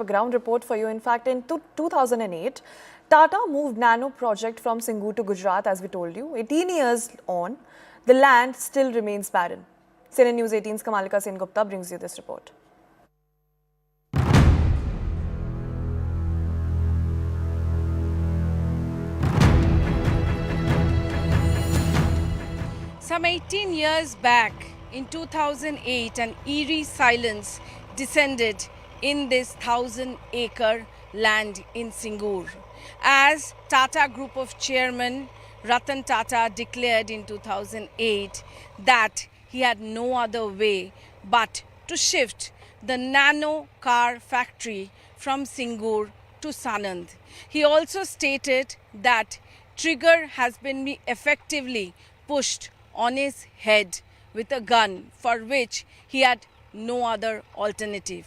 have a ground report for you. In fact, in 2008, Tata moved Nano project from Singur to Gujarat, as we told you. 18 years on, the land still remains barren. CNN News 18's Kamalika Sengupta brings you this report. Some 18 years back, in 2008, an eerie silence descended in this 1,000-acre land in Singur, as Tata Group of Chairman Ratan Tata declared in 2008 that he had no other way but to shift the nano car factory from Singur to Sanand. He also stated that trigger has been effectively pushed on his head with a gun, for which he had no other alternative.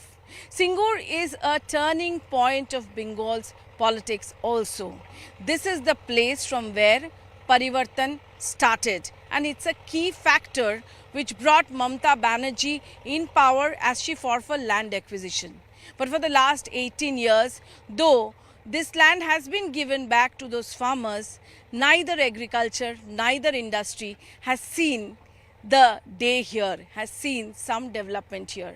Singur is a turning point of Bengal's politics also. This is the place from where Parivartan started, and it's a key factor which brought Mamata Banerjee in power as she fought for land acquisition. But for the last 18 years, though this land has been given back to those farmers, neither agriculture, neither industry has seen the day here, has seen some development here.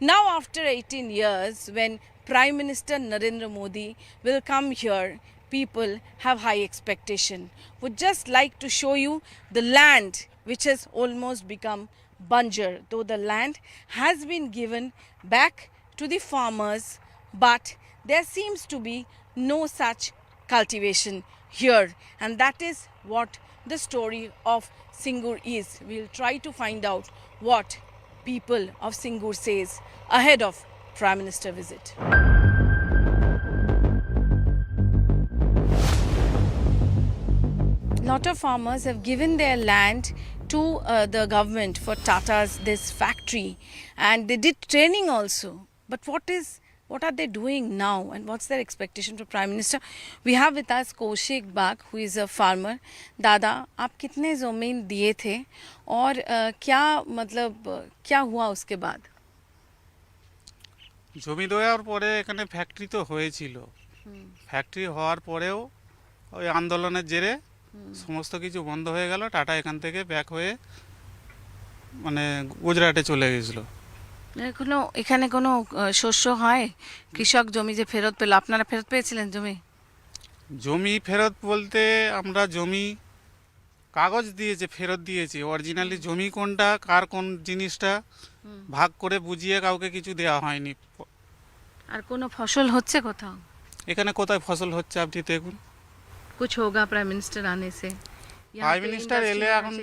Now after 18 years, when Prime Minister Narendra Modi will come here, people have high expectation. Would just like to show you the land which has almost become Banjar, though the land has been given back to the farmers, but there seems to be no such cultivation here, and that is what the story of Singur is. We'll try to find out what people of Singur says ahead of Prime Minister visit. Lot of farmers have given their land to the government for Tata's this factory, and they did training also. But what are they doing now, and what's their expectation for Prime Minister? We have with us Kaushik Bagh, who is a farmer. दादा, आप कितने ज़मीन दिए थे और क्या हुआ उसके बाद? জমি দেওয়ার পরে এখানে ফ্যাক্টরি তো হয়েছিল, ফ্যাক্টরি হওয়ার পরেও ওই আন্দোলনের জেরে সমস্ত কিছু বন্ধ হয়ে গেল। টাটা এখান থেকে ব্যাক হয়ে মানে গুজরাটে চলে গেছিল। এখানে কোনো শস্য হয়? কৃষক জমি যে ফেরত পেল, আপনারা ফেরত পেয়েছিলেন জমি? জমি ফেরত বলতে আমরা জমি কাগজ দিয়েছে, ফেরত দিয়েছি। অরিজিনালি জমি কোনটা, কার কোন জিনিসটা ভাগ করে বুঝিয়ে কাউকে কিছু দেওয়া হয়নি। আর কোনো ফসল হচ্ছে কোথাও? এখানে কোথায় ফসল হচ্ছে আপনি দেখুন। कुछ होगा प्राइम मिनिस्टर आने से? প্রাইম মিনিস্টার এলে এখন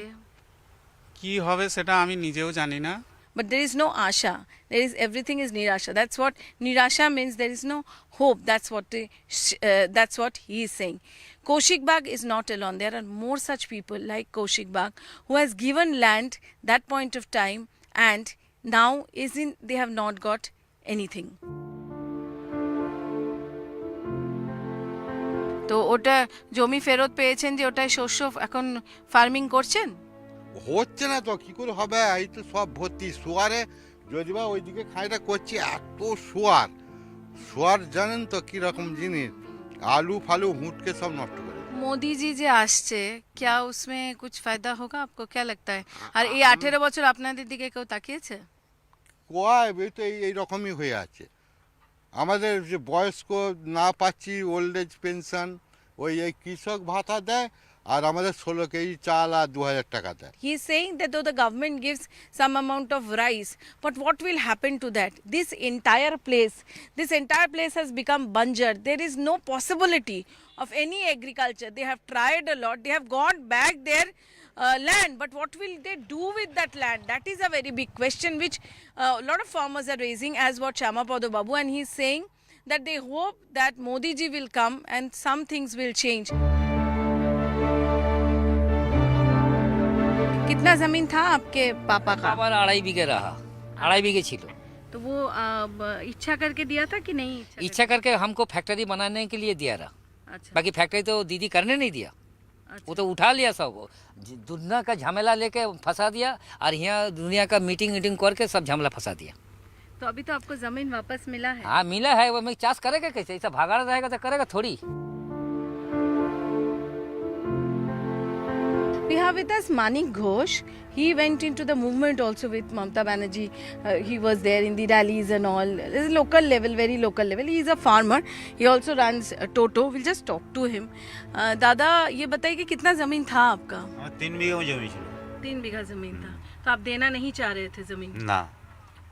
কি হবে সেটা আমি নিজেও জানি না। But there is no asha. There is everything is nirasha. That's what nirasha means. There is no hope. That's what he is saying. Kaushik Bagh is not alone. There are more such people like Kaushik Bagh who has given land that point of time, and now they have not got anything. তো ওটা জমি ফেরত পেয়েছেন যে ওটাই শস্য এখন farming করছেন? হচ্ছে না তো, কি করে হবে? এই তো সব ভর্তি শুয়ারে, যদি বা ওইদিকে খাইটা করছি, এত শুয়ার জানেন তো কি রকম জিনিস, আলু ফালু হুটকে সব নষ্ট করে। मोदी जी যে আসছে, क्या उसमें कुछ फायदा होगा? आपको क्या लगता है? আর এই 18 বছর আপনাদের দিকে কেউ তাকিয়েছে? কয় এই তো এই রকমই হয়ে আছে। আমাদের যে বয়স্ক না পাচ্ছি ওল্ড এজ পেনশন, এই কৃষক ভাতা দেয়, আর আমাদের 16 কেজি চাল আর 2000 টাকা দেয়। He is saying that though the government gives some amount of rice, but what will happen to that? This entire place has become Banjar. There is no possibility of any agriculture. They have tried a lot. They have got back their land, but what will they do with that land? That is a very big question which a lot of farmers are raising, as what Shyamapado Babu, and he is saying that they hope that Modi ji will come and some things will change. कितना जमीन था आपके पापा का? আমার 2.5 বিঘে रहा, 2.5 বিঘे ছিল। तो वो इच्छा करके दिया था कि नहीं? इच्छा करके हमको फैक्ट्री बनाने के लिए दिया रहा। अच्छा। बाकी फैक्ट्री तो दीदी करने नहीं दिया। अच्छा। वो तो उठा लिया सब, दुनिया का झमेला लेके फंसा दिया, और यहाँ दुनिया का मीटिंग करके सब झमेला फंसा दिया। तो अभी तो आपको जमीन वापस मिला है। हाँ मिला है, वो मैं चाष करेगा कैसे? ऐसा भागा रहेगा तो करेगा थोड़ी। We have with us Manik Ghosh. He went into the movement also with Mamata Banerjee. He was there in the rallies and all. This is local level, very local level. He is a farmer. He also runs Toto. We'll just talk to him. दादा ये बताइए कि कितना जमीन था आपका? 3 बीघा में जमीन ছিল। 3 बीघा जमीन था। तो आप देना नहीं चाह रहे थे जमीन? ना।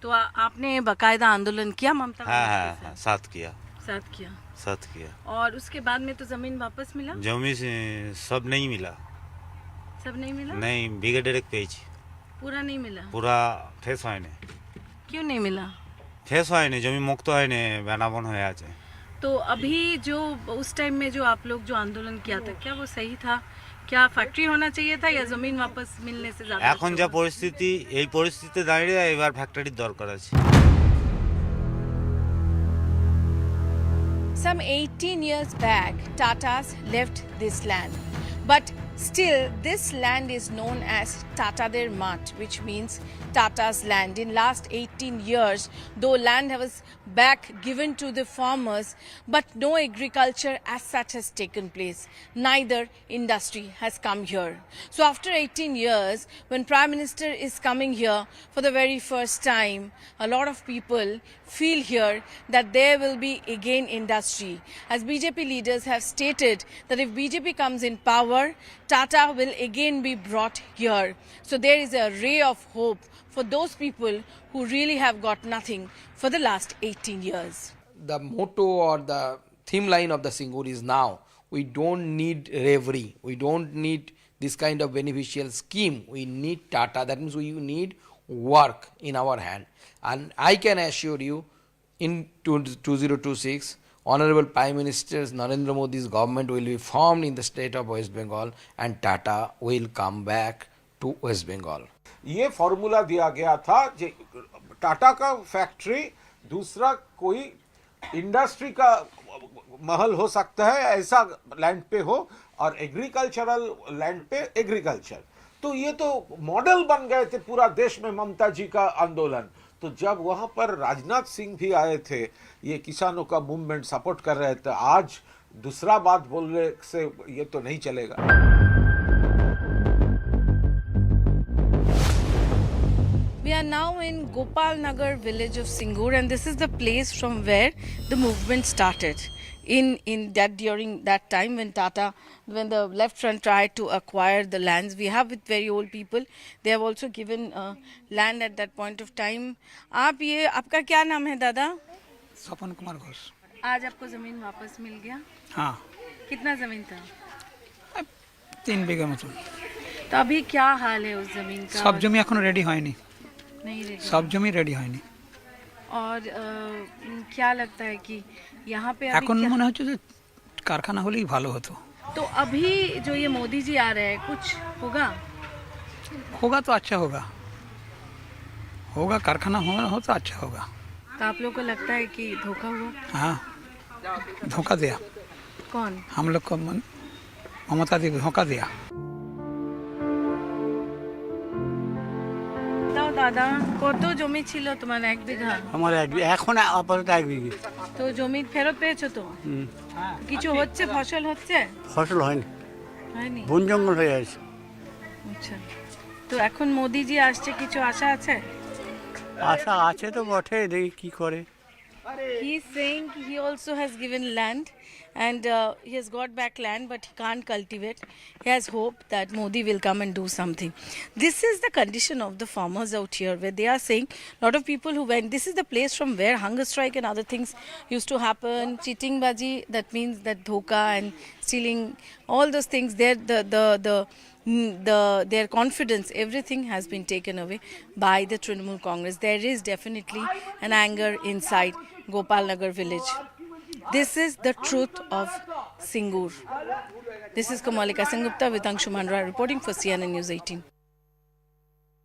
तो आपने बकायदा आंदोलन किया ममता हाँ, के साथ? साथ किया। साथ किया। और उसके बाद में तो जमीन वापस मिला? जमीन से सब नहीं मिला। सब नहीं मिला? नहीं, बीघे डेढ़ पेज पूरा नहीं मिला? पूरा ফেস হয়নি। क्यों नहीं मिला? ফেস হয়নি, জমি মুক্ত হয়নি, বেনাবন হয়ে আছে। तो अभी जो उस टाइम में जो आप लोग जो आंदोलन किया था, क्या वो सही था? क्या फैक्ट्री होना चाहिए था या जमीन वापस मिलने से ज्यादा? এখন যা পরিস্থিতি, এই পরিস্থিতিতে দাঁড়িয়ে এবার ফ্যাক্টরির দরকার আছে। Some 18 years back, Tatas left this land. But still, this land is known as Tatader Mat, which means Tata's land. In last 18 years, though land was back given to the farmers, but no agriculture as such has taken place. Neither industry has come here. So after 18 years, when Prime Minister is coming here for the very first time, a lot of people feel here that there will be again industry. As BJP leaders have stated that if BJP comes in power, Tata will again be brought here. So there is a ray of hope for those people who really have got nothing for the last 18 years. The motto or the theme line of the Singur is now we don't need reverie, we don't need this kind of beneficial scheme, we need Tata. That means we need work in our hand. And I can assure you in 2026 Honorable Prime Minister Narendra Modi's government will be formed in the state of West Bengal and Tata will come back to West Bengal. ये formula दिया गया था कि टाटा का factory दूसरा कोई industry का महल हो सकता है, ऐसा लैंड पे हो, और एग्रीकल्चरल लैंड पे एग्रीकल्चर। तो ये तो मॉडल बन गए थे पूरा देश में ममता जी का आंदोलन। तो जब वहां पर राजनाथ सिंह भी आए थे, ये किसानों का मूवमेंट सपोर्ट कर रहे थे, आज दूसरा बात बोलने से ये तो नहीं चलेगा। We are now in Gopal Nagar village of Singur, and this is the place from where the movement started. In that during that time when the left front tried to acquire the lands, we have with very old people. They have also given land at that point of time. आपका क्या नाम है दादा? सपन कुमार घोष। आज आपको जमीन वापस मिल गया? हाँ। कितना जमीन था? 3 बीघा মতো। तो अभी क्या हाल है उस जमीन का? সব জমি এখনো রেডি হয়নি। नहीं रेडी। সব জমি রেডি হয়নি। और क्या लगता है कि यहाँ पे এখন মনে হচ্ছে যে কারখানা হলেই ভালো হতো। तो अभी जो ये मोदी जी आ रहे हैं, कुछ होगा? होगा तो अच्छा होगा। होगा, कारखाना हो तो अच्छा होगा। तो आप लोग को लगता है कि धोखा हुआ? हाँ, धोखा दिया। कौन? हम लोग को ममता दी धोखा दिया। দাদা কত জমি ছিল তোমার? 1 বিঘা? আমার এখন আপাতত 1 বিঘে। তো জমি ফেরত পেয়েছো তো? কিছু হচ্ছে, ফসল হচ্ছে? ফসল হয়নি, হয়নি, বন জঙ্গল হয়ে আছে। আচ্ছা, তো এখন মোদি জি আসছে, কিছু আশা আছে? আশা আছে তো বটে, দেখি কি করে। He is saying he also has given land and he has got back land, but he can't cultivate. He has hope that Modi will come and do something. This is the condition of the farmers out here, where they are saying a lot of people who went, this is the place from where hunger strike and other things used to happen. Cheating baji, that means that dhoka and stealing, all those things there, their confidence, everything has been taken away by the Trinamool Congress. There is definitely an anger inside Gopal Nagar village. This is the truth of Singur. This is Kamalika Sengupta with Anshu Mandra reporting for CNN News 18.